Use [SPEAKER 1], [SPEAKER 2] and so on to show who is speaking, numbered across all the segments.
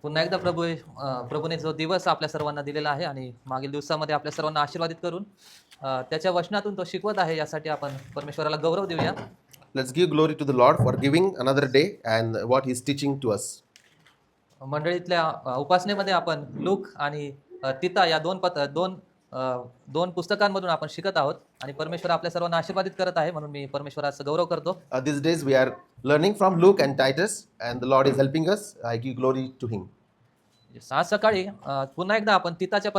[SPEAKER 1] पुन्हा एकदा प्रभूने जो दिवस आपल्या सर्वांना दिलेला आहे आणि मागील दिवसामध्ये आपल्या सर्वांना आशीर्वादित करून त्याच्या वचनातून तो शिकवत आहे, यासाठी आपण परमेश्वराला गौरव देऊया.
[SPEAKER 2] Let's give glory to the Lord for giving another day and what He's teaching to us.
[SPEAKER 1] मंडळीतल्या उपासनेमध्ये आपण लूक आणि तिता या दोन पुस्तकांमधून आपण शिकत आहोत आणि परमेश्वर आपल्या सर्वांना आशीर्वादित करत आहे, म्हणून मी परमेश्वराचा गौरव करतो.
[SPEAKER 2] These days we are learning from Luke and Titus, and the Lord is helping us. I give glory to Him.
[SPEAKER 1] आज सकाळी पुन्हा एकदा आपण तिताच्या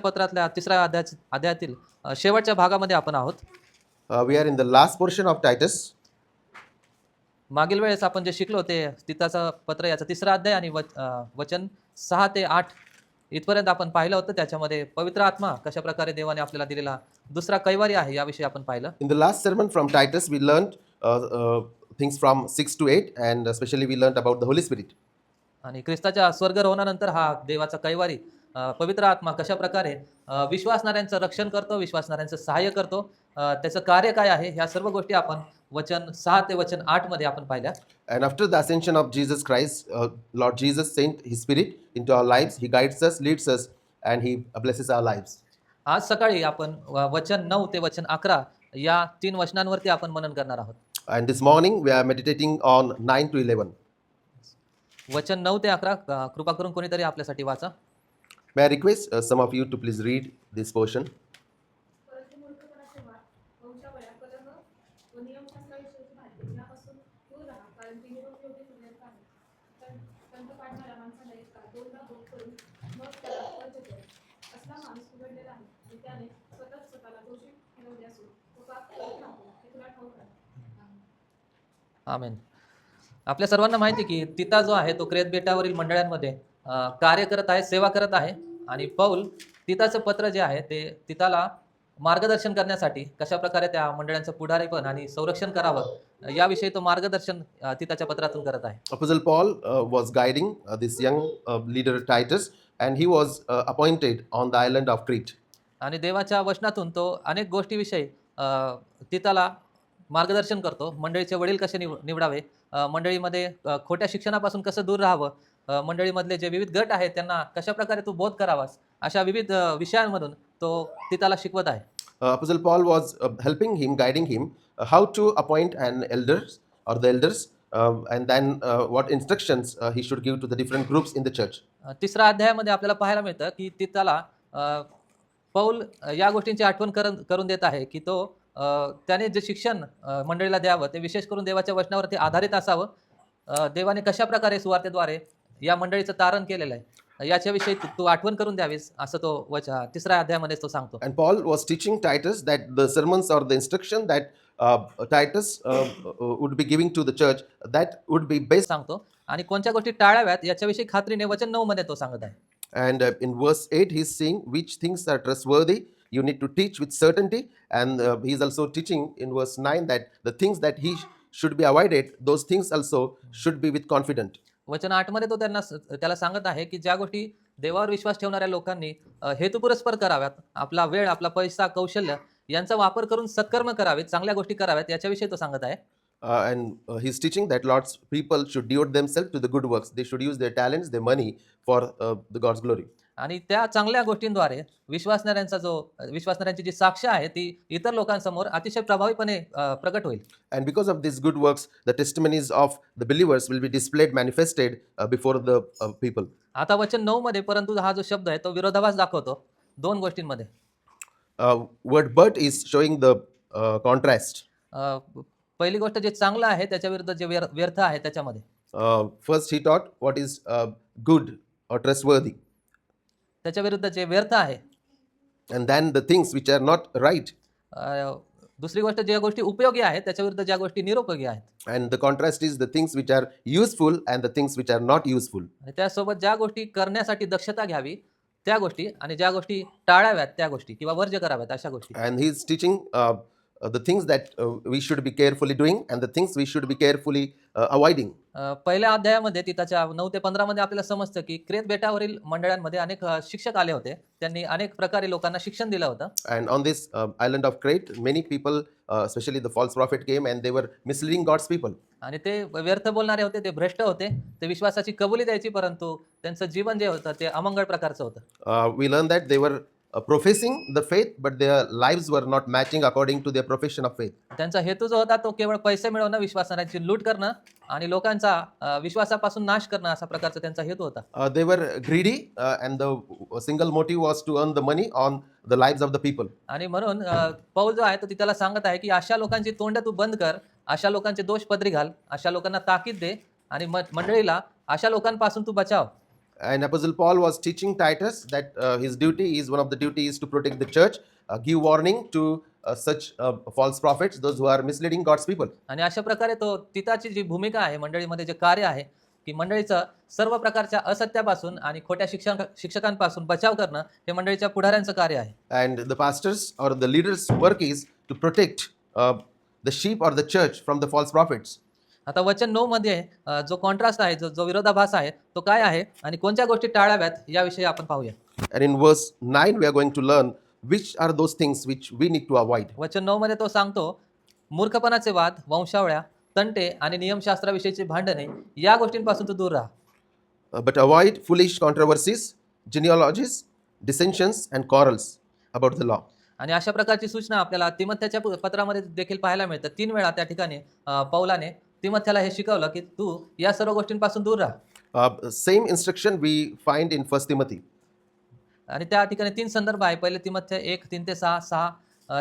[SPEAKER 1] पत्रातल्या तिसऱ्या अध्यायातील शेवटच्या भागामध्ये आपण आहोत.
[SPEAKER 2] We are in the last portion of Titus.
[SPEAKER 1] मागील वेळेस आपण जे शिकलो ते तिताचं पत्र याचा तिसरा अध्याय आणि वचन 6 ते 8 इथपर्यंत आपण पाहिलं होतं. त्याच्यामध्ये पवित्र आत्मा कशा प्रकारे देवाने आपल्याला दिलेला दुसरा कैवारी आहे याविषयी आपण पाहिलं.
[SPEAKER 2] In the last sermon from Titus, we learned things from 6 to 8, and especially we learned about the Holy Spirit.
[SPEAKER 1] आणि ख्रिस्ताच्या स्वर्गरोहणानंतर हा देवाचा कैवारी पवित्र आत्मा कशा प्रकारे विश्वासणाऱ्यांचं रक्षण करतो, विश्वासणाऱ्यांचं सहाय्य करतो, त्याचं कार्य काय आहे, ह्या सर्व गोष्टी आपण वचन 6 ते वचन 8 मध्ये आपण पाहिल्या.
[SPEAKER 2] And after the ascension of Jesus Christ, Lord Jesus sent His Spirit into our lives. He guides us, leads us, and He blesses our lives.
[SPEAKER 1] आज सकाळी आपण वचन 9 ते वचन 11 या 3 वचनांवरती आपण मनन करणार आहोत.
[SPEAKER 2] And this morning we are meditating on 9 to 11.
[SPEAKER 1] वचन 9 ते 11 कृपा करून कोणीतरी आपल्यासाठी वाचा.
[SPEAKER 2] May I request some of you to please read this portion.
[SPEAKER 1] आमेन. आपल्या सर्वांना माहिती की तिता जो आहे तो क्रेत बेटावरील मंडळांमध्ये कार्य करत आहे, सेवा करत आहे. आणि पौल तिताचं पत्र जे आहे ते तिताला मार्गदर्शन करण्यासाठी कशा प्रकारे त्या मंडळांचं पुढारीपण आणि संरक्षण करावं याविषयी तो मार्गदर्शन तिताच्या पत्रातून करत आहे.
[SPEAKER 2] Apostle Paul was guiding this young leader Titus, and he was appointed on the island of Crete.
[SPEAKER 1] आणि देवाच्या वचनातून तो अनेक गोष्टीविषयी तिताला मार्गदर्शन करतो. मंडळीचे वडील कसे निवडावे, मंडळीमध्ये खोट्या शिक्षणापासून कसं दूर राहावं, मंडळीमधले जे विविध गट आहेत त्यांना कशा प्रकारे तू बोध करावास, अशा विविध विषयांमधून तो तिताला शिकवत आहे.
[SPEAKER 2] Apostle Paul was helping him, guiding him how to appoint an elders or the elders, and then what instructions he should give to the different groups in the church.
[SPEAKER 1] तिसऱ्या अध्यायामध्ये आपल्याला पाहायला मिळतं की तिताला पौल या गोष्टींची आठवण करून देत आहे की तो त्याने जे शिक्षण मंडळीला द्यावं ते विशेष करून देवाच्या वचनावरती आधारित असावं. देवाने कशा प्रकारे सुवार्तेद्वारे या मंडळीचं तारण केलेलं आहे याच्याविषयी तू आठवण करून द्यावीस, असं तो तिसऱ्या अध्यायामध्ये तो सांगतो.
[SPEAKER 2] And Paul was teaching Titus that the sermons or the instruction that Titus would be giving to the church, that would be based.
[SPEAKER 1] सांगतो आणि कोणत्या गोष्टी टाळाव्यात याच्याविषयी खात्रीने वचन 9 मध्ये तो सांगत आहे.
[SPEAKER 2] And in verse 8 he's saying which things are trustworthy you need to teach with certainty, and he's also teaching in verse 9 that the things that he should be avoided, those things also should be with confident.
[SPEAKER 1] वचन 8 मध्ये तो त्याला सांगत आहे की ज्या गोष्टी देवावर विश्वास ठेवणाऱ्या लोकांनी हेतुपुरस्पर कराव्यात, आपला वेळ, आपला पैसा, कौशल्य यांचा वापर करून सत्कर्म करावेत, चांगल्या गोष्टी कराव्यात, याच्याविषयी तो सांगत आहे.
[SPEAKER 2] And he's teaching that Lord's people should devote themselves to the good works. They should use their talents, their money for the God's glory.
[SPEAKER 1] आणि त्या चांगल्या गोष्टींद्वारे विश्वासणाऱ्यांची जी साक्ष आहे ती इतर लोकांसमोर अतिशय प्रभावीपणे प्रकट होईल.
[SPEAKER 2] And because of these good works, the testimonies of the believers will be displayed, manifested before the people.
[SPEAKER 1] आता वचन 9 मध्ये परंतु हा जो शब्द आहे तो विरोधाभास दाखवतो दोन गोष्टींमध्ये.
[SPEAKER 2] Word but is showing the contrast.
[SPEAKER 1] पहिली गोष्ट जे चांगलं आहे त्याच्या विरुद्ध जे व्यर्थ आहे त्याच्यामध्ये.
[SPEAKER 2] First he taught what is good or trustworthy.
[SPEAKER 1] त्याच्या विरुद्ध जे व्यर्थ आहे.
[SPEAKER 2] And then the things which are not right.
[SPEAKER 1] दुसरी गोष्ट ज्या गोष्टी उपयोगी आहेत त्याच्या विरुद्ध ज्या गोष्टी निरुपयोगी आहेत.
[SPEAKER 2] And the contrast is the things which are useful and the things which are not useful.
[SPEAKER 1] आणि त्यासोबत ज्या गोष्टी करण्यासाठी दक्षता घ्यावी त्या गोष्टी आणि ज्या गोष्टी टाळाव्यात त्या गोष्टी किंवा वर्ज्य कराव्यात अशा गोष्टी.
[SPEAKER 2] And he is teaching the things that we should be carefully doing and the things we should be carefully avoiding.
[SPEAKER 1] पहिल्या अध्यायामध्ये तिथाच्या 9 ते 15 मध्ये आपल्याला समजतं की क्रेत बेटावरील मंडळांमध्ये अनेक शिक्षक आले होते. त्यांनी अनेक प्रकारे लोकांना शिक्षण दिलं होतं.
[SPEAKER 2] And on this island of Crete, many people, especially the false prophet, came and they were misleading God's people.
[SPEAKER 1] आणि ते व्यर्थ बोलणारे होते, ते भ्रष्ट होते. ते विश्वासाची कबुली द्यायची, परंतु त्यांचं जीवन जे होतं ते अमंगळ प्रकारचं होतं.
[SPEAKER 2] We learn that they were professing the faith, but their lives were not matching according to their profession of faith.
[SPEAKER 1] त्यांचा हेतू जो होता तो केवळ पैसे मिळवणं, विश्वासाची लूट करणं आणि लोकांचा विश्वासापासून नाश करणं, असा प्रकारचा त्यांचा हेतू होता.
[SPEAKER 2] They were greedy, and the single motive was to earn the money on the lives of the people.
[SPEAKER 1] आणि म्हणून पौल जो आहे तो त्याला सांगत आहे की अशा लोकांची तोंड तू बंद कर, अशा लोकांचे दोष पदरी घाल, अशा लोकांना ताकीद दे आणि मंडळीला अशा लोकांपासून तू बचाव.
[SPEAKER 2] And Apostle Paul was teaching Titus that his duty is one of the duties to protect the church, give warning to such false prophets, those who are misleading God's people.
[SPEAKER 1] आणि अशा प्रकारे तो तिथाची जी भूमिका आहे, मंडळीमध्ये जे कार्य आहे, की मंडळीचं सर्व प्रकारच्या असत्यापासून आणि खोट्या शिक्षकांपासून बचाव करणं हे मंडळीच्या पुढाऱ्यांचं कार्य आहे.
[SPEAKER 2] And the pastors or the leaders' work is to protect the sheep or the church from the false prophets.
[SPEAKER 1] आता वचन 9 मध्ये जो कॉन्ट्रास्ट आहे, जो विरोधाभास आहे, तो काय आहे आणि कोणत्या गोष्टी टाळाव्यात याविषयी आपण पाहूया.
[SPEAKER 2] And in verse 9 we are going to learn which are those things which we need to avoid.
[SPEAKER 1] वचन 9 मध्ये तो सांगतो, मूर्खपणाचे वाद, वंशावळ्या, तंटे आणि नियमशास्त्राविषयीची भांडणे या गोष्टींपासून तू दूर राहा.
[SPEAKER 2] But avoid foolish controversies, genealogies, dissensions and quarrels about the law.
[SPEAKER 1] आणि अशा प्रकारची सूचना आपल्याला तिमोथेच्या पत्रामध्ये देखील पाहायला मिळतं. 3 वेळा त्या ठिकाणी पौलाने तिमोथेला हे शिकवलं की तू या सर्व गोष्टींपासून दूर राहा.
[SPEAKER 2] Same instruction we find in 1 Timothy.
[SPEAKER 1] आणि त्या ठिकाणी 3 संदर्भ आहे. पहिले तिमोथेय 1, 3 ते 6, 6,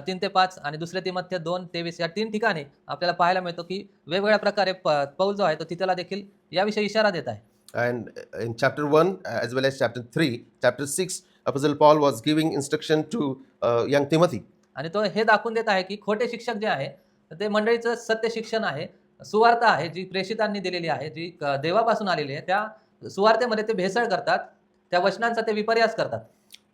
[SPEAKER 1] 3 ते 5 आणि दुसरे तिमोथेय 2, 23 या 3 ठिकाणी आपल्याला पाहायला मिळतो की वेगवेगळ्या प्रकारे पौल जो आहे तो तिथेला देखील याविषयी इशारा देत आहे.
[SPEAKER 2] And in chapter 1 as well as chapter 3, chapter 6, Apostle Paul was giving instruction to young Timothy.
[SPEAKER 1] आणि तो हे दाखवून देत आहे की खोटे शिक्षक जे आहे ते मंडळीचं सत्य शिक्षण आहे, सुवार्थ आहे, जी प्रेषितांनी दिलेली आहे, जी देवापासून आलेली आहे, त्या सुवार्थेमध्ये ते भेसळ करतात, त्या वचनांचा ते विपर्यास करतात.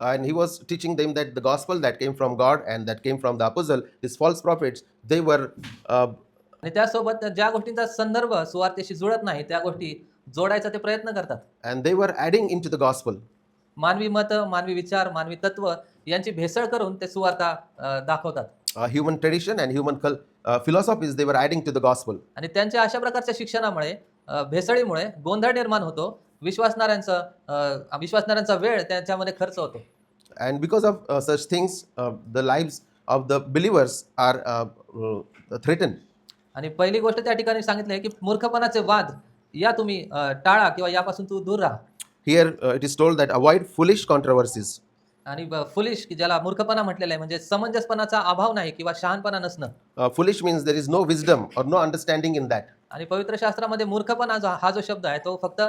[SPEAKER 2] And he was teaching them that the gospel that came from God and that came from the apostle, these false prophets, they were
[SPEAKER 1] आणि त्यासोबत ज्या गोष्टींचा संदर्भ सुवार्थेशी जुळत नाही त्या गोष्टी जोडायचा ते प्रयत्न करतात.
[SPEAKER 2] and they were adding into the gospel.
[SPEAKER 1] मानवी मत, मानवी विचार, मानवी तत्व यांची भेसळ करून ते सुवार्ता दाखवतात.
[SPEAKER 2] Human tradition and human philosophies they were adding to the gospel.
[SPEAKER 1] आणि त्यांच्या अशा प्रकारच्या शिक्षणामुळे, भेसळीमुळे गोंधळ निर्माण होतो. विश्वासणाऱ्यांचा वेळ त्याच्यामध्ये खर्च होतो.
[SPEAKER 2] And because of such things, the lives of the believers are threatened.
[SPEAKER 1] आणि पहिली गोष्ट त्या ठिकाणी सांगितली आहे की मूर्खपणाचे वाद या तुम्ही टाळा किंवा यापासून तू दूर राहा.
[SPEAKER 2] Here it is told that avoid foolish controversies.
[SPEAKER 1] आणि फुलिश की ज्याला मूर्खपणा म्हटलेलं आहे, म्हणजे समंजसपणाचा अभाव नाही किंवा शहाणपणा नसणं.
[SPEAKER 2] Foolish means there is no wisdom or no understanding in that.
[SPEAKER 1] आणि पवित्र शास्त्रामध्ये मूर्खपणा हा जो शब्द आहे तो फक्त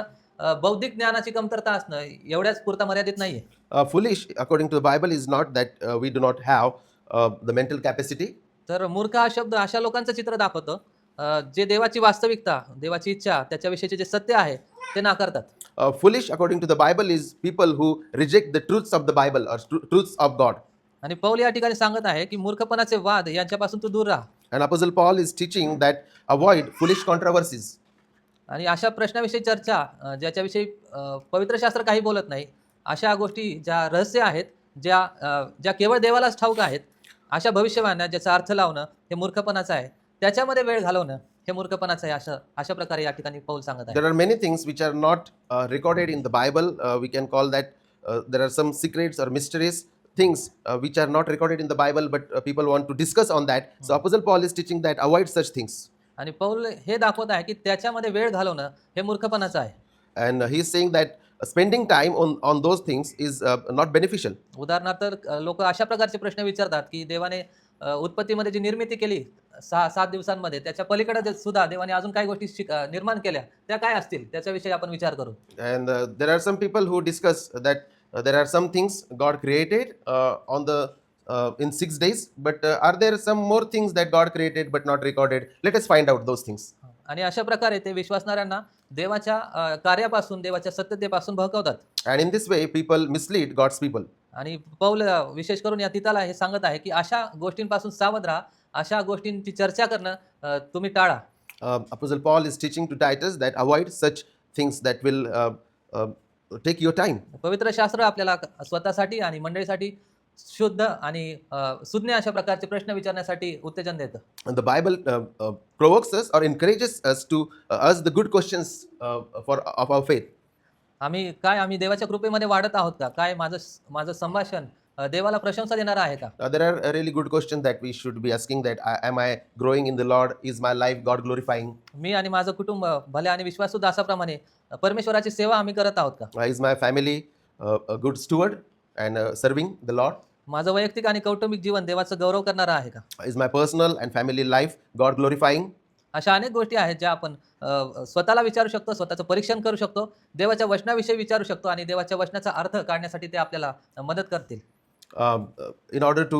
[SPEAKER 1] बौद्धिक ज्ञानाची कमतरता असणं एवढ्याच पुरता मर्यादित नाहीये.
[SPEAKER 2] Foolish, according to the Bible, is not that we do not have the mental capacity.
[SPEAKER 1] तर मूर्ख हा शब्द अशा लोकांचं चित्र दाखवतो जे देवाची वास्तविकता, देवाची इच्छा, त्याच्याविषयीचे जे सत्य आहे ते नाकारतात.
[SPEAKER 2] Foolish, according to the Bible, is people who reject the truths of the Bible or truths of God.
[SPEAKER 1] आणि पौल या ठिकाणी सांगत आहे की मूर्खपणाचे वाद यांच्यापासून तू दूर राहा.
[SPEAKER 2] And Apostle Paul is teaching that avoid foolish controversies.
[SPEAKER 1] आणि अशा प्रश्नाविषयी चर्चा ज्याच्याविषयी पवित्र शास्त्र काही बोलत नाही, अशा गोष्टी ज्या रहस्य आहेत, ज्या केवळ देवालाच ठाऊक आहेत, अशा भविष्यवाण्या ज्याचा अर्थ लावणं हे मूर्खपणाचं आहे, त्याच्यामध्ये वेळ घालवणं हे मूर्खपणाचं आहे. अशा प्रकारे या ठिकाणी पौल सांगत आहे.
[SPEAKER 2] There are many things which are not recorded in the Bible. We can call that there are some secrets or mysterious things which are not recorded in the Bible, but people want to discuss on that. So Apostle Paul is teaching that avoid such things.
[SPEAKER 1] आणि पौल हे दाखवत आहे की त्याच्यामध्ये वेळ घालवणं हे मूर्खपणाचं आहे.
[SPEAKER 2] And he is saying that spending time on those things is not beneficial.
[SPEAKER 1] उदाहरणार्थ लोक अशा प्रकारचे प्रश्न विचारतात की देवाने उत्पत्तीमध्ये जी निर्मिती केली 6-7 दिवसांमध्ये, त्याच्या पलीकडे सुद्धा देवाने अजून काही गोष्टी निर्माण केल्या, त्या काय असतील त्याच्याविषयी आपण विचार करू.
[SPEAKER 2] And there are some people who discuss that there are some things God created in 6 days, but are there some more things that God created but not recorded? Let us find out those things.
[SPEAKER 1] आणि अशा प्रकारे ते विश्वासणाऱ्यांना देवाच्या कार्यापासून, देवाच्या सत्यतेपासून भडकवतात.
[SPEAKER 2] And in this way people mislead God's people.
[SPEAKER 1] आणि पौल विशेष करून या तिथाला हे सांगत आहे की अशा गोष्टींपासून सावध राहा, अशा गोष्टींची चर्चा करणं तुम्ही टाळा.
[SPEAKER 2] Apostle Paul is teaching to Titus that avoid such things that will take your time.
[SPEAKER 1] पवित्र शास्त्र आपल्याला स्वतःसाठी आणि मंडळीसाठी शुद्ध आणि सुज्ञ अशा प्रकारचे प्रश्न विचारण्यासाठी उत्तेजन देतं.
[SPEAKER 2] And the Bible provokes us or encourages us to ask the good questions of our faith.
[SPEAKER 1] आम्ही देवाच्या कृपेमध्ये वाढत आहोत का? काय माझं संभाषण देवाला प्रशंसा देणारं आहे का?
[SPEAKER 2] There are really good questions that we should be asking, that am I growing in the Lord? Is my life God glorifying?
[SPEAKER 1] मी आणि माझं कुटुंब भल्या आणि विश्वासू दासाप्रमाणे परमेश्वराची सेवा आम्ही करत आहोत का?
[SPEAKER 2] Is my family a good steward and serving the Lord?
[SPEAKER 1] माझं वैयक्तिक आणि कौटुंबिक जीवन देवाचं गौरव करणारं आहे का?
[SPEAKER 2] Is my personal and family life God glorifying?
[SPEAKER 1] अशा अनेक गोष्टी आहेत ज्या आपण स्वतःला विचारू शकतो, स्वतःचं परीक्षण करू शकतो, देवाच्या वचनाविषयी विचारू शकतो आणि देवाच्या वचनाचा अर्थ काढण्यासाठी ते आपल्याला मदत करतील.
[SPEAKER 2] In order to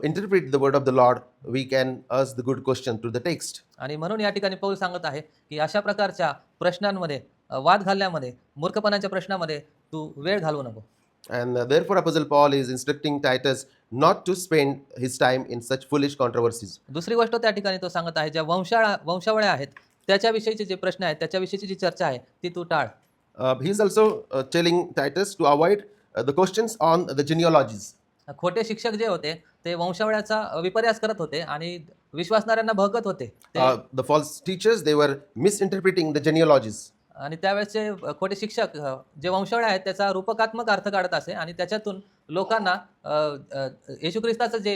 [SPEAKER 2] interpret the word of the Lord, we can ask the good question to the text.
[SPEAKER 1] आणि म्हणून या ठिकाणी पौल सांगत आहे की अशा प्रकारच्या प्रश्नांमध्ये वाद घालण्यामध्ये, मूर्खपणाच्या प्रश्नामध्ये तू वेळ घालवू नको.
[SPEAKER 2] And therefore Apostle Paul is instructing Titus not to spend his time in such foolish controversies.
[SPEAKER 1] दुसरी गोष्ट त्या ठिकाणी तो सांगत आहे, ज्या वंशावळ्या आहेत त्याच्याविषयीचे जे प्रश्न आहेत, त्याच्याविषयीची जी चर्चा आहे ती तू टाळ.
[SPEAKER 2] He is also telling Titus to avoid the questions on the genealogies.
[SPEAKER 1] खोटे शिक्षक जे होते ते वंशावळ्याचा विपर्यास करत होते आणि विश्वासणाऱ्यांना भगत होते.
[SPEAKER 2] The false teachers, they were misinterpreting the genealogies.
[SPEAKER 1] आणि त्यावेळेसचे खोटे शिक्षक जे वंशावळ्या आहेत त्याचा रूपकात्मक अर्थ काढत असे आणि त्याच्यातून लोकांना येशू ख्रिस्ताचं जे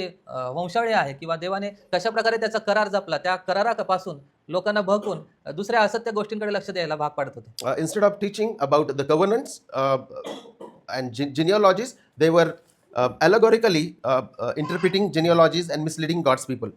[SPEAKER 1] वंशावळी आहे किंवा देवाने कशा प्रकारे त्याचा करार जपला त्या करारापासून लोकांना भगवून दुसऱ्या असत्य गोष्टींकडे लक्ष द्यायला भाग पाडत होते.
[SPEAKER 2] Instead of teaching about the covenants and genealogies, they were allegorically interpreting genealogies and misleading God's people.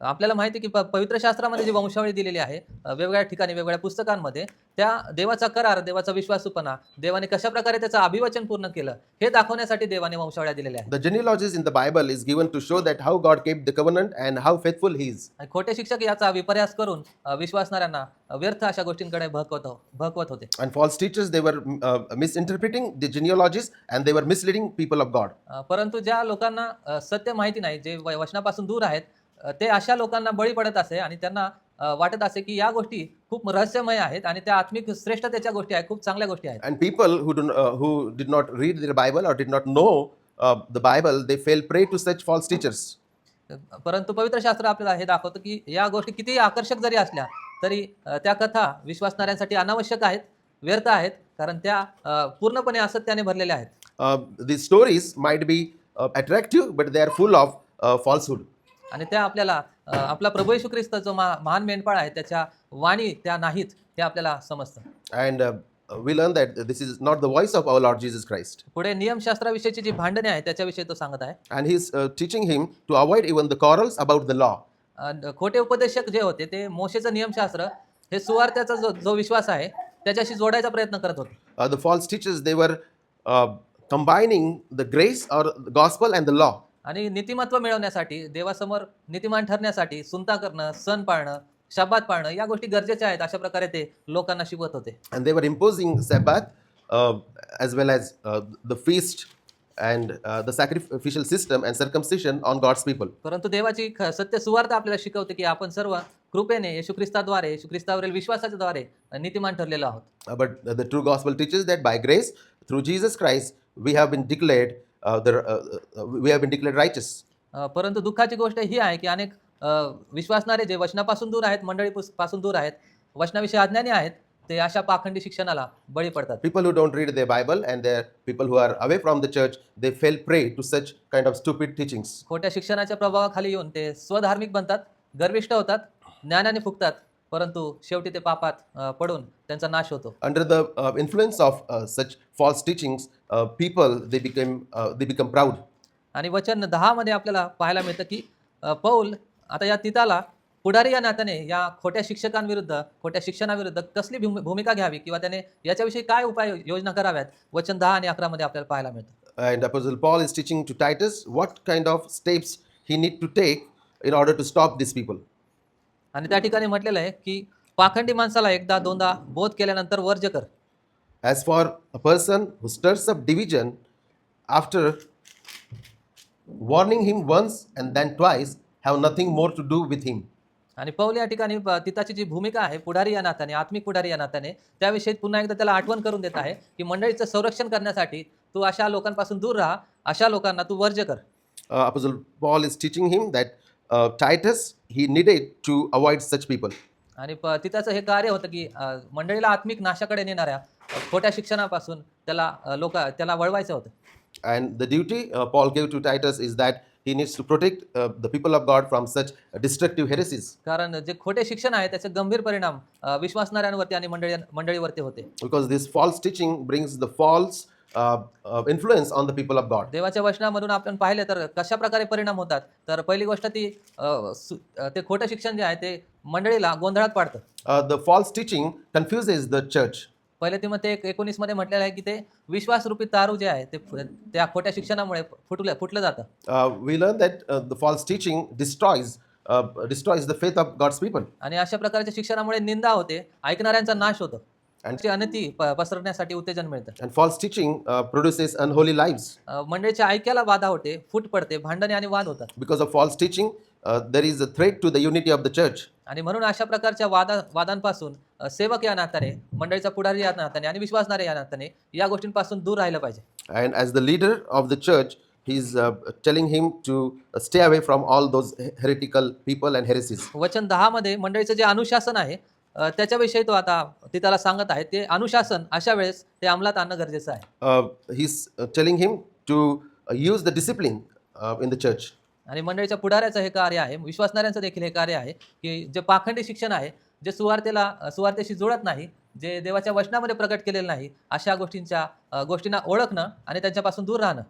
[SPEAKER 1] आपल्याला माहिती आहे की पवित्र शास्त्रामध्ये जी वंशावळी दिलेली आहे वेगवेगळ्या ठिकाणी वेगवेगळ्या पुस्तकांमध्ये, त्या देवाचा करार, देवाचा विश्वासूपणा, देवाने कशा प्रकारे त्याचं अभिवचन पूर्ण केलं हे दाखवण्यासाठी देवाने वंशावळ्या दिलेल्या आहेत.
[SPEAKER 2] The genealogies in the Bible is given to show that how God kept the covenant and how faithful He is.
[SPEAKER 1] खोटे शिक्षक याचा विपर्यास करून विश्वासणाऱ्यांना व्यर्थ अशा गोष्टींकडे भकवत होते.
[SPEAKER 2] And false teachers, they were misinterpreting the genealogies and they were misleading people of God.
[SPEAKER 1] परंतु ज्या लोकांना सत्य माहिती नाही, जे वचनापासून दूर आहेत, ते अशा लोकांना बळी पडत असे आणि त्यांना वाटत असे की या गोष्टी खूप रहस्यमय आहेत आणि त्या आत्मिक श्रेष्ठतेच्या गोष्टी आहेत, खूप चांगल्या गोष्टी आहेत.
[SPEAKER 2] And people who did not read their Bible or did not know the Bible, they fell prey to such false teachers.
[SPEAKER 1] परंतु पवित्र शास्त्र आपल्याला हे दाखवतं की या गोष्टी कितीही आकर्षक जरी असल्या तरी त्या कथा विश्वासणाऱ्यांसाठी अनावश्यक आहेत, व्यर्थ आहेत, कारण त्या पूर्णपणे असत्याने भरलेल्या आहेत.
[SPEAKER 2] These stories might be attractive, but they are full of falsehood.
[SPEAKER 1] आणि त्या आपल्याला आपला प्रभू येशू ख्रिस्त जो महान मेंढपाळ आहे त्याच्या वाणी त्या नाहीत हे आपल्याला समजतं.
[SPEAKER 2] And we learn that this is not the voice of our Lord Jesus Christ.
[SPEAKER 1] पुढे नियमशास्त्राविषयीची जी भांडणे आहे त्याच्याविषयी तो सांगत आहे.
[SPEAKER 2] And he's teaching him to avoid even the quarrels about the law.
[SPEAKER 1] खोटे उपदेशक जे होते ते मोशेचं नियमशास्त्र हे सुवार्थ्याचा जो विश्वास आहे त्याच्याशी जोडायचा प्रयत्न करत होते.
[SPEAKER 2] The false teachers, they were combining the grace or the gospel and the law.
[SPEAKER 1] आणि नीतिमत्व मिळवण्यासाठी, देवासमोर नीतिमान ठरण्यासाठी सुंता करणं, सण पाळणं, शब्बात पाळणं या गोष्टी गरजेच्या आहेत अशा प्रकारे ते लोकांना शिकवत होते.
[SPEAKER 2] And they were imposing Sabbath as well as the feast and the sacrificial system and circumcision on God's people.
[SPEAKER 1] परंतु देवाची सत्य सुवार्थ आपल्याला शिकवते की आपण सर्व कृपेने येशू ख्रिस्ताद्वारे, येशू ख्रिस्तावरील विश्वासाच्या द्वारे नीतिमान ठरलेलो आहोत.
[SPEAKER 2] But the true gospel teaches that by grace through Jesus Christ we have been declared righteous.
[SPEAKER 1] परंतु दुःखाची गोष्ट ही आहे की अनेक विश्वासणारे जे वचनापासून दूर आहेत, मंडळीपासून दूर आहेत, वचनाविषयी अज्ञानी आहेत, ते अशा पाखंडी शिक्षणाला बळी पडतात.
[SPEAKER 2] People who don't read their Bible and their people who are away from the church, they fell prey to such kind of stupid teachings.
[SPEAKER 1] खोट्या शिक्षणाच्या प्रभावाखाली येऊन ते स्वधार्मिक बनतात, गर्विष्ठ होतात, ज्ञानाने फुगतात, परंतु शेवटी ते पापात पडून त्यांचा नाश होतो.
[SPEAKER 2] Under the influence of such false teachings, people they become proud.
[SPEAKER 1] आणि वचन 10 मध्ये आपल्याला पाहायला मिळतं की पौल आता या तिताला पुढारी या नात्याने या खोट्या शिक्षकांविरुद्ध, खोट्या शिक्षणाविरुद्ध कसली भूमिका घ्यावी किंवा त्याने याच्याविषयी काय उपाय योजना कराव्यात वचन 10 आणि 11 मध्ये आपल्याला पाहायला मिळतं.
[SPEAKER 2] And Apostle Paul is teaching to Titus what kind of steps he need to take in order to stop these people.
[SPEAKER 1] आणि त्या ठिकाणी म्हटलेलं आहे की पाखंडी माणसाला एकदा दोनदा बोध केल्यानंतर वर्ज्य कर.
[SPEAKER 2] As for a person who stirs up division, after warning him once and then twice, have nothing more to do with him.
[SPEAKER 1] आणि पौल या ठिकाणी तिताची जी भूमिका आहे पुढारी या नात्याने, आत्मिक पुढारी या नात्याने, त्याविषयी पुन्हा एकदा त्याला आठवण करून देत आहे की मंडळीचं संरक्षण करण्यासाठी तू अशा लोकांपासून दूर राहा, अशा लोकांना तू वर्ज्य कर.
[SPEAKER 2] Apostle Paul is teaching him that Titus, he needed to avoid such people.
[SPEAKER 1] आणि तिथाचं हे कार्य होतं की मंडळीला आत्मिक नाशाकडे नेणाऱ्या खोट्या शिक्षणापासून त्याला वळवायचं होतं.
[SPEAKER 2] And the duty Paul gave to Titus is that he needs to protect the people of God from such destructive heresies.
[SPEAKER 1] कारण जे खोटे शिक्षण आहे त्याचे गंभीर परिणाम विश्वासणाऱ्यांवरती आणि मंडळीवरती होते.
[SPEAKER 2] Because this false teaching brings the false influence on the people of God.
[SPEAKER 1] देवाच्या वचनामधून आपण पाहिले तर कशा प्रकारे परिणाम होतात, तर पहिली गोष्ट ते खोटं शिक्षण जे आहे ते मंडळीला गोंधळात पाडतं.
[SPEAKER 2] The false teaching confuses the church.
[SPEAKER 1] पहिले तिमोथी 1:19 मध्ये म्हटलेलं आहे की ते विश्वासरूपी तारू जे आहे ते त्या खोट्या शिक्षणामुळे फुटलं जातं.
[SPEAKER 2] We learn that the false teaching destroys the faith of God's people.
[SPEAKER 1] आणि अशा प्रकारच्या शिक्षणामुळे निंदा होते, ऐकणाऱ्यांचा नाश होतो आणि अनती पसरण्यासाठी उत्तेजन मिळतं.
[SPEAKER 2] And false teaching produces unholy lives.
[SPEAKER 1] मंडळीच्या ऐक्याला बाधा होते, फूट पडते, भांडणे आणि वाद होतात.
[SPEAKER 2] Because of false teaching, there is a threat to the unity of the church.
[SPEAKER 1] आणि म्हणून अशा प्रकारच्या वादांपासून सेवक या नात्याने, मंडळीचा पुढारी या नात्याने आणि विश्वासणारे या नात्याने या गोष्टींपासून दूर राहिलं पाहिजे.
[SPEAKER 2] And as the leader of the church, he is telling him to stay away from all those heretical people and heresies.
[SPEAKER 1] वचन 10 मध्ये मंडळीचं जे अनुशासन आहे त्याच्याविषयी तो आता त्याला सांगत आहे. ते अनुशासन अशा वेळेस ते अंमलात आणणं गरजेचं आहे.
[SPEAKER 2] He's telling him to use the discipline in the church.
[SPEAKER 1] आणि मंडळीच्या पुढाऱ्याचं हे कार्य आहे, विश्वासणाऱ्यांचं देखील हे कार्य आहे की जे पाखंडी शिक्षण आहे, जे सुवार्तेशी जुळत नाही, जे देवाच्या वचनामध्ये प्रकट केलेलं नाही, अशा गोष्टींना ओळखणं आणि त्यांच्यापासून दूर राहणं.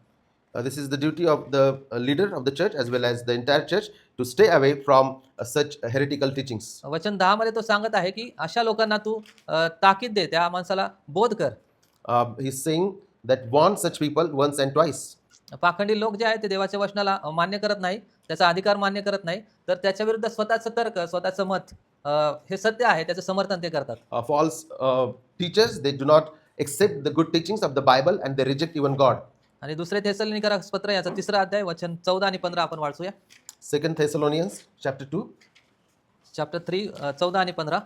[SPEAKER 2] This is the duty of the leader of the church as well as the entire church to stay away from such heretical teachings.
[SPEAKER 1] वचन 10 मध्ये तो सांगत आहे की अशा लोकांना तू ताकीद दे, त्या माणसाला बोध कर.
[SPEAKER 2] He's saying that warn such people once and twice.
[SPEAKER 1] पाखंडी लोक जे आहेत ते देवाच्या वचनाला मान्य करत नाही, त्याचा अधिकार मान्य करत नाही, तर त्याच्या विरुद्ध स्वतःचं तर्क, स्वतःचं मत, हे सत्य आहे त्याचं समर्थन ते करतात.
[SPEAKER 2] False teachers, they do not accept the good teachings of the Bible and they reject even God.
[SPEAKER 1] आणि दुसरे थेसलोनिकरास पत्र याचा 3रा अध्याय वचन 14 आणि 15 आपण वाचूया.
[SPEAKER 2] 2 Thessalonians chapter 2.
[SPEAKER 1] चॅप्टर 3 14 आणि 15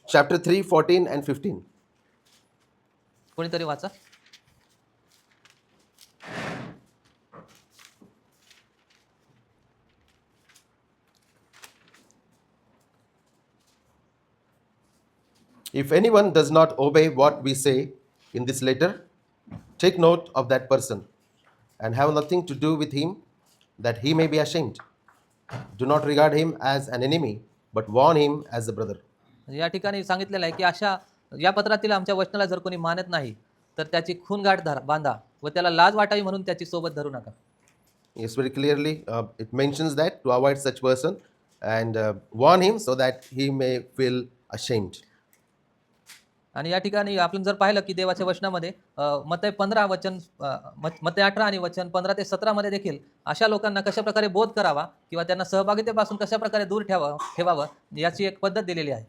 [SPEAKER 2] Chapter 3, 14 and 15.
[SPEAKER 1] कोणीतरी वाचा.
[SPEAKER 2] If anyone does not obey what we say in this letter, take note of that person and have nothing to do with him, that he may be ashamed. Do not regard him as an enemy, but warn him as a brother.
[SPEAKER 1] या ठिकाणी सांगितलेलं आहे की या पत्रातील आमच्या वचनाला जर कोणी मानत नाही तर त्याची खूनगाठ बांधा व त्याला लाज वाटावी म्हणून त्याची सोबत धरू नका.
[SPEAKER 2] Yes, very clearly it mentions that to avoid such person and warn him so that he may feel ashamed.
[SPEAKER 1] आणि या ठिकाणी आपण जर पाहिलं की देवाच्या वचनामध्ये मत्तय 18 आणि वचन 15 ते 17 मध्ये देखील अशा लोकांना कशा प्रकारे बोध करावा किंवा त्यांना सहभागितेपासून कशा प्रकारे दूर ठेवावं याची एक पद्धत दिलेली आहे.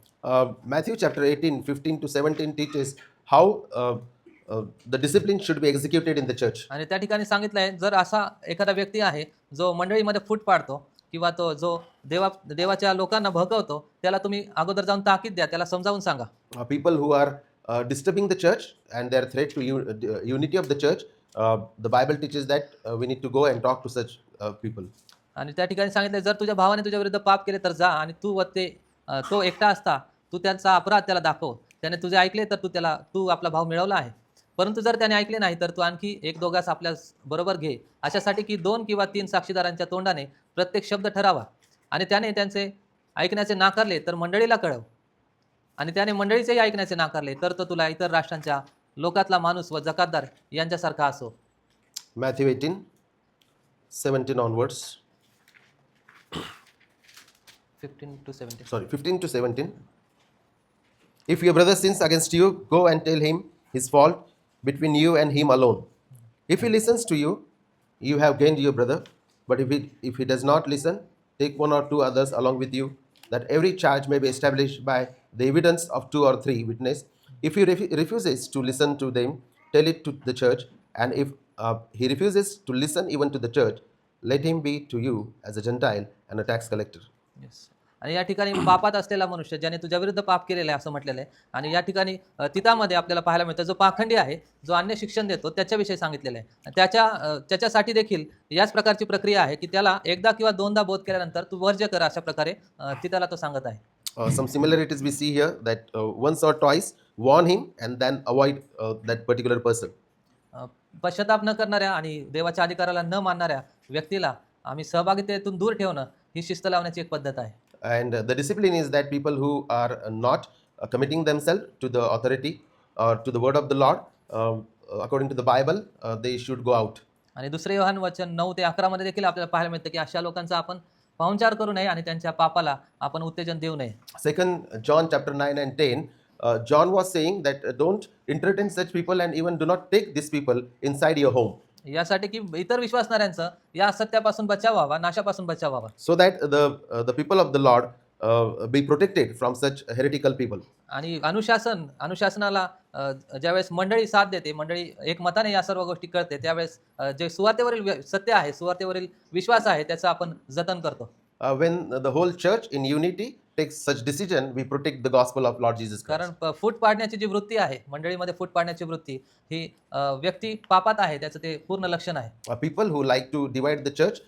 [SPEAKER 2] Matthew chapter 18, 15 to 17 teaches how the discipline should be executed in the church.
[SPEAKER 1] आणि त्या ठिकाणी सांगितलं आहे जर असा एखादा व्यक्ती आहे जो मंडळीमध्ये फूट पाडतो किंवा तो जो देवाच्या लोकांना भडकवतो त्याला तुम्ही अगोदर जाऊन ताकीद द्या, त्याला समजावून सांगा.
[SPEAKER 2] People who are disturbing the church and they are threat to unity of the church, the Bible teaches that we need to go and talk to such people.
[SPEAKER 1] आणि त्या ठिकाणी सांगितलं जर तुझ्या भावाने तुझ्या विरुद्ध पाप केले तर जा आणि तो एकटा असता तू त्याचा अपराध त्याला दाखव, त्याने तुझे ऐकले तर तू आपला भाव मिळवला आहे. परंतु जर त्याने ऐकले नाही तर तू आणखी 1-2 आपल्या बरोबर घे, अशासाठी की 2 किंवा 3 साक्षीदारांच्या तोंडाने प्रत्येक शब्द ठरावा. आणि त्याने त्यांचे ऐकण्याचे नाकारले तर मंडळीला कळव, आणि त्याने मंडळीचेही ऐकण्याचे नाकारले तर तो तुला इतर राष्ट्रांच्या लोकातला माणूस व जकातदार यांच्यासारखा असो.
[SPEAKER 2] Matthew 18, 17 onwards.
[SPEAKER 1] 15 to 17.
[SPEAKER 2] Sorry, 15 to 17. If your brother sins against you, go and tell him his fault between you and him alone. If he listens to you, you have gained your brother. But if he does not listen, take 1 or 2 others along with you, that every charge may be established by the evidence of 2 or 3 witnesses. If he refuses to listen to them, tell it to the church. And if he refuses to listen even to the church, let him be to you as a Gentile and a tax collector.
[SPEAKER 1] Yes. आणि या ठिकाणी पापात असलेला मनुष्य ज्याने तुझ्या विरुद्ध पाप केलेलं आहे असं म्हटलेलं आहे. आणि या ठिकाणी तिथामध्ये आपल्याला पाहायला मिळतं जो पाखंडी आहे, जो अन्य शिक्षण देतो त्याच्याविषयी सांगितलेलं आहे. आणि त्याच्यासाठी देखील याच प्रकारची प्रक्रिया आहे की त्याला एकदा किंवा दोनदा बोध केल्यानंतर तू वर्ज्य कर, अशा प्रकारे त्याला तो सांगत आहे.
[SPEAKER 2] Some similarities we see here that once or twice warn him and then avoid that particular person.
[SPEAKER 1] पश्चाताप न करणाऱ्या आणि देवाच्या अधिकाराला न मानणाऱ्या व्यक्तीला आम्ही सहभागितेतून दूर ठेवणं ही शिस्त लावण्याची एक पद्धत आहे.
[SPEAKER 2] And the discipline is that people who are not committing themselves to the authority or to the word of the Lord, according to the Bible, they should go out.
[SPEAKER 1] आणि दुसरे योहान वचन 9 ते 11 मध्ये देखील आपल्याला पाहायला मिळतं की अशा लोकांचा आपण पाहुणचार करू नये आणि त्यांच्या पापाला आपण उत्तेजन देऊ नये.
[SPEAKER 2] Second John chapter 9 and 10, John was saying that don't entertain such people and even do not take these people inside your home,
[SPEAKER 1] यासाठी की इतर विश्वासणाऱ्यांचं या असत्यापासून बचाव व्हावा, नाशापासून बचाव व्हावा.
[SPEAKER 2] so that the people of the Lord be protected from such heretical people.
[SPEAKER 1] आणि अनुशासनाला ज्यावेळेस मंडळी साथ देते, मंडळी एकमताने या सर्व गोष्टी करते, त्यावेळेस जे सुवार्तेवरील सत्य आहे, सुवार्तेवरील विश्वास आहे, त्याचं आपण जतन करतो.
[SPEAKER 2] When the whole church in unity takes such decision, we protect the gospel of Lord Jesus Christ.
[SPEAKER 1] कारण फूट पाडण्याची जी वृत्ती आहे, मंडळीमध्ये फूट पाडण्याची वृत्ती ही व्यक्ती पापात आहे त्याचं ते पूर्ण लक्षण आहे.
[SPEAKER 2] People who like to divide the church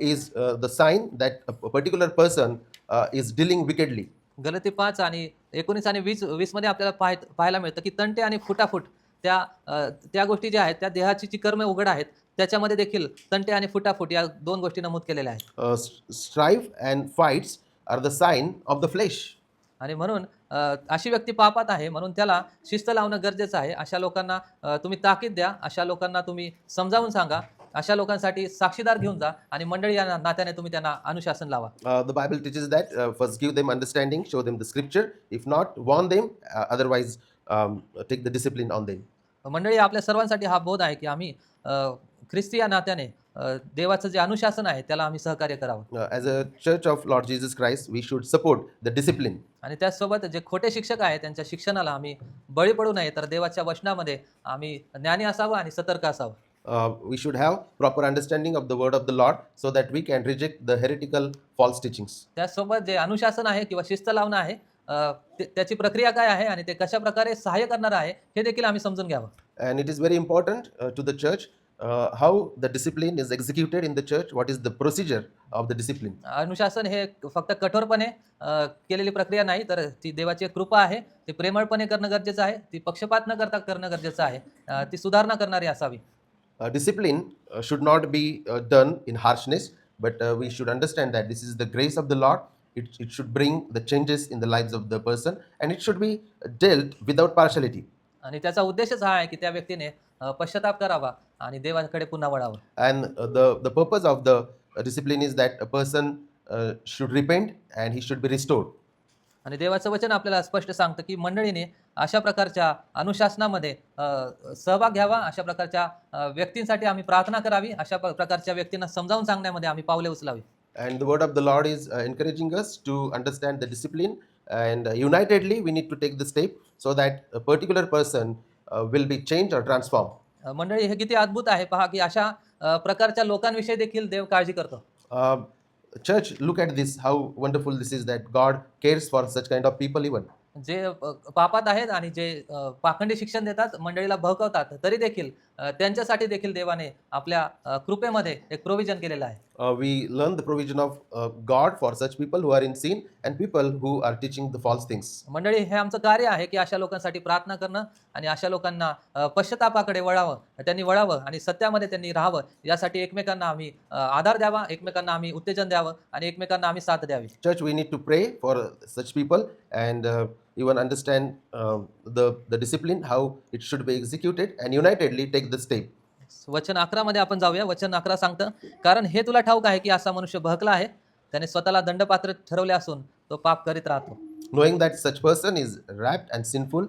[SPEAKER 2] is the sign that a particular person is dealing wickedly.
[SPEAKER 1] गलती 5 आणि 19 आणि 20 मध्ये आपल्याला पाहायला मिळतं की तंटे आणि फुटाफूट त्या गोष्टी ज्या आहेत, त्या देहाची जी कर्मे उघड आहेत, त्याच्यामध्ये देखील तंटे आणि फुटाफूट या दोन गोष्टी नमूद केलेल्या आहेत.
[SPEAKER 2] Strife and fights are the sign of the flesh.
[SPEAKER 1] आणि म्हणून अशी व्यक्ती पापात आहे, म्हणून त्याला शिस्त लावणं गरजेचं आहे. अशा लोकांना तुम्ही ताकीद द्या, अशा लोकांना तुम्ही समजावून सांगा, अशा लोकांसाठी साक्षीदार घेऊन जा आणि मंडळी या नात्याने तुम्ही त्यांना अनुशासन लावा.
[SPEAKER 2] The Bible teaches that first give them understanding, show them the scripture. If not, warn them. Otherwise, take the discipline on them.
[SPEAKER 1] मंडळी आपल्या सर्वांसाठी हा बोध आहे की आम्ही ख्रिस्ती या नात्याने देवाचं जे अनुशासन आहे त्याला आम्ही सहकार्य करावं.
[SPEAKER 2] As a church of Lord Jesus Christ, we should support the discipline.
[SPEAKER 1] आणि त्याचसोबत जे खोटे शिक्षक आहेत त्यांच्या शिक्षणाला आम्ही बळी पडू नये, तर देवाच्या वचनामध्ये आम्ही ज्ञानी असावं आणि सतर्क असावं.
[SPEAKER 2] We should have proper understanding of the word of the Lord so that we can reject the heretical false teachings.
[SPEAKER 1] त्याचसोबत जे अनुशासन आहे किंवा शिस्त लावणं आहे, त्याची प्रक्रिया काय आहे आणि ते कशा प्रकारे सहाय्य करणार आहे हे देखील आम्ही समजून घ्यावं.
[SPEAKER 2] And it is very important to the church how the discipline is executed in the church. What is the procedure of the discipline?
[SPEAKER 1] अनुशासन हे फक्त कठोरपणे केलेली प्रक्रिया नाही, तर ती देवाची एक कृपा आहे. ती प्रेमळपणे करणं गरजेचं आहे, ती पक्षपात न करता करणं गरजेचं आहे, ती सुधारणा करणारी असावी.
[SPEAKER 2] Discipline should not be done in harshness, but we should understand that this is the grace of the Lord. It should bring the changes in the lives of the person, and it should be dealt without partiality.
[SPEAKER 1] आणि त्याचा उद्देशच हा आहे की त्या व्यक्तीने पश्चाताप करावा आणि देवाकडे पुन्हा वळावं.
[SPEAKER 2] And the purpose of the discipline is that a person should repent and he should be restored.
[SPEAKER 1] आणि देवाचं वचन आपल्याला स्पष्ट सांगतं की मंडळीने अशा प्रकारच्या अनुशासनामध्ये सहभाग घ्यावा, अशा प्रकारच्या व्यक्तींसाठी आम्ही प्रार्थना करावी, अशा प्रकारच्या व्यक्तींना समजावून सांगण्यामध्ये आम्ही पावले उचलावी.
[SPEAKER 2] And the word of the Lord is encouraging us to understand the discipline, and unitedly we need to take the step so that a particular person will be changed or transformed.
[SPEAKER 1] मंडळी हे किती अद्भुत आहे पहा की अशा प्रकारच्या लोकांविषयी देखील देव काळजी करतो.
[SPEAKER 2] Church, look at this, how wonderful this is that God cares for such kind of people even.
[SPEAKER 1] जे पापात आहेत आणि जे पाखंडी शिक्षण देतात, मंडळीला भडकवतात, तरी देखील त्यांच्यासाठी देखील देवाने आपल्या कृपेमध्ये एक प्रोव्हिजन केलेलं आहे.
[SPEAKER 2] We learn the provision of God for such people who are in sin and people who are teaching the false things.
[SPEAKER 1] मंडळी हे आमचं कार्य आहे की अशा लोकांसाठी प्रार्थना करणं आणि अशा लोकांना पश्चातापाकडे वळावं, त्यांनी वळावं आणि सत्यामध्ये त्यांनी राहावं, यासाठी एकमेकांना आम्ही आधार द्यावा, एकमेकांना आम्ही उत्तेजन द्यावं आणि एकमेकांना आम्ही साथ द्यावी.
[SPEAKER 2] Church, we need to pray for such people and even understand the discipline, how it should be executed, and unitedly take the step.
[SPEAKER 1] वचन 11 मध्ये आपण जाऊया. वचन 11 सांगतं, कारण हे तुला ठाऊक आहे की असा मनुष्य बहकला आहे, त्याने स्वतःला दंडपात्र ठरवले असून तो पाप करीत राहतो.
[SPEAKER 2] Knowing that such person is wrapped and sinful,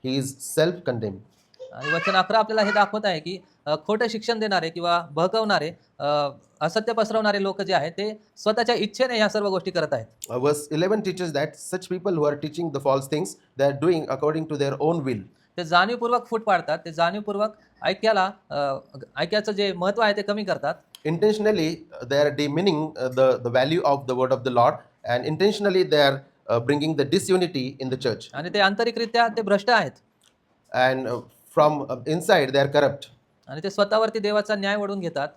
[SPEAKER 2] he is self-condemned.
[SPEAKER 1] आणि वचन 11 आपल्याला हे दाखवत आहे की खोटं शिक्षण देणारे किंवा बहकवणारे, असत्य पसरवणारे लोक जे आहेत ते स्वतःच्या इच्छेने ह्या सर्व गोष्टी करत आहेत.
[SPEAKER 2] Verse 11 teaches that such people who are teaching the false things, they are doing according to their own will.
[SPEAKER 1] ते जाणीवपूर्वक फूट पाडतात, ते जाणीवपूर्वक ऐक्याचं जे महत्त्व आहे ते कमी करतात.
[SPEAKER 2] intentionally they are demeaning the value of the word of the Lord, and intentionally they are bringing the disunity in the church,
[SPEAKER 1] आणि ते आंतरिकरित्या ते भ्रष्ट आहेत
[SPEAKER 2] and from inside they are corrupt.
[SPEAKER 1] आणि ते स्वतःवरती देवाचा न्याय ओढून घेतात.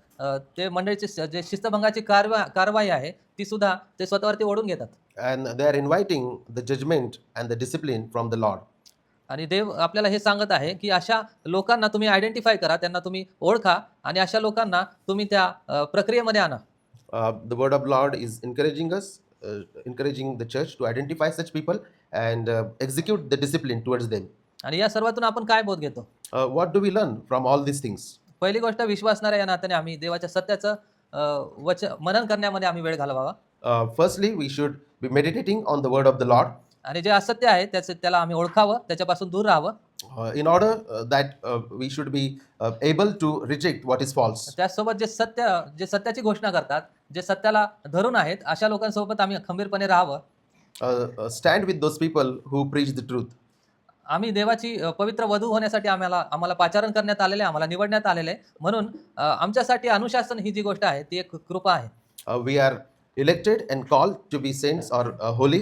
[SPEAKER 1] ते मंडळीची जे शिस्तभंगाची कारवाई आहे ती सुद्धा ते स्वतःवरती ओढून घेतात.
[SPEAKER 2] And they are inviting the judgment and the discipline from the Lord.
[SPEAKER 1] आणि देव आपल्याला हे सांगत आहे की अशा लोकांना तुम्ही आयडेंटिफाय करा, त्यांना तुम्ही ओळखा आणि अशा लोकांना तुम्ही त्या प्रक्रियेमध्ये आणा.
[SPEAKER 2] The word of Lord is encouraging us, encouraging the church to identify such people and execute the discipline towards them.
[SPEAKER 1] आणि या सर्वातून आपण काय बोध घेतो?
[SPEAKER 2] What do we learn from all these things?
[SPEAKER 1] पहिली गोष्ट, विश्वासणाऱ्या या नात्याने आम्ही देवाच्या सत्याचं मनन करण्यामध्ये आम्ही वेळ घालवावा.
[SPEAKER 2] Firstly, we should be meditating on the word of the Lord,
[SPEAKER 1] आणि जे असत्य आहे त्याला आम्ही ओळखावं, त्याच्यापासून दूर राहावं.
[SPEAKER 2] in order that we should be able to reject what is false.
[SPEAKER 1] त्याचसोबत जे सत्याची घोषणा करतात, जे सत्याला धरून आहेत, अशा लोकांसोबत आम्ही खंबीरपणे राहावं.
[SPEAKER 2] Stand with those people who preach the truth.
[SPEAKER 1] आम्ही देवाची पवित्र वधू होण्यासाठी आम्हाला पाचारण करण्यात आलेले, आम्हाला निवडण्यात आलेले, म्हणून आमच्यासाठी अनुशासन ही जी गोष्ट आहे ती एक कृपा आहे.
[SPEAKER 2] We are elected and called to be saints or holy.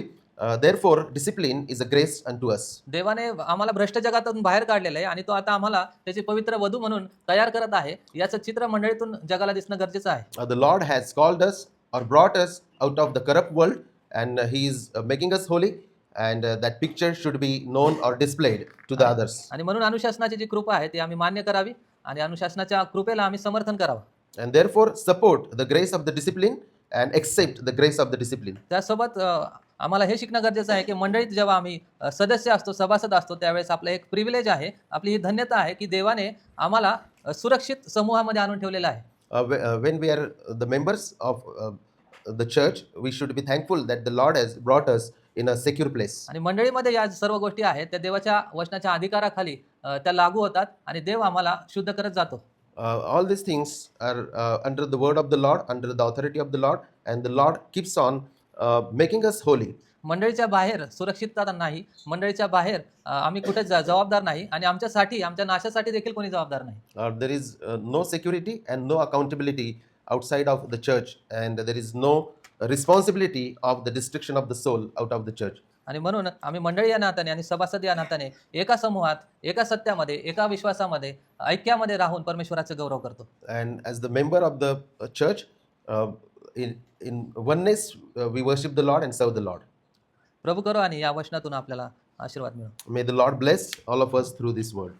[SPEAKER 2] Therefore, discipline is a grace unto us.
[SPEAKER 1] देवाने आम्हाला भ्रष्ट जगातून बाहेर काढलेलं आहे आणि तो आता आम्हाला त्याची पवित्र वधू म्हणून तयार करत आहे. याचं चित्र मंडळीतून जगाला दिसणं गरजेचं आहे.
[SPEAKER 2] The Lord has called us or brought us out of the corrupt world, and He is making us holy, and that picture should be known or displayed to the others.
[SPEAKER 1] आणि म्हणून अनुशासनाची जी कृपा आहे ती आम्ही मान्य करावी आणि अनुशासनाच्या कृपेला आम्ही समर्थन करावं.
[SPEAKER 2] And therefore, support the grace of the discipline and accept the grace of the discipline.
[SPEAKER 1] त्यासोबत आम्हाला हे शिकणं गरजेचं आहे की मंडळीत जेव्हा आम्ही सदस्य असतो, सभासद असतो, त्यावेळेस आपलं एक प्रिव्हिलेज आहे, आपली ही धन्यता आहे की देवाने आम्हाला सुरक्षित समूहामध्ये आणून ठेवलेलं आहे.
[SPEAKER 2] When we are the members of the church, we should be thankful that the Lord has brought us in a secure place.
[SPEAKER 1] आणि मंडळीमध्ये या सर्व गोष्टी आहेत त्या देवाच्या वचनाच्या अधिकाराखाली त्या लागू होतात आणि देव आम्हाला शुद्ध करत जातो.
[SPEAKER 2] All these things are under the word of the Lord, under the authority of the Lord, and the Lord keeps on making us holy.
[SPEAKER 1] मंडळीच्या बाहेर सुरक्षितता नाही, मंडळीच्या बाहेर आम्ही कुठे जबाबदार नाही आणि आमच्या नाशासाठी देखील कोणी जबाबदार नाही.
[SPEAKER 2] There is no security and no accountability outside of the church, and there is no responsibility of the destruction of the soul out of the church.
[SPEAKER 1] आणि म्हणून आम्ही मंडळी या नात्याने आणि सभासद या नात्याने एका समूहात, एका सत्यामध्ये, एका विश्वासामध्ये, ऐक्यामध्ये राहून परमेश्वराचा गौरव करतो.
[SPEAKER 2] And as the member of the church, in oneness, we worship the Lord and serve the Lord.
[SPEAKER 1] प्रभू करो आणि या वचनातून आपल्याला आशीर्वाद मिळो.
[SPEAKER 2] May the Lord bless all of us through this word.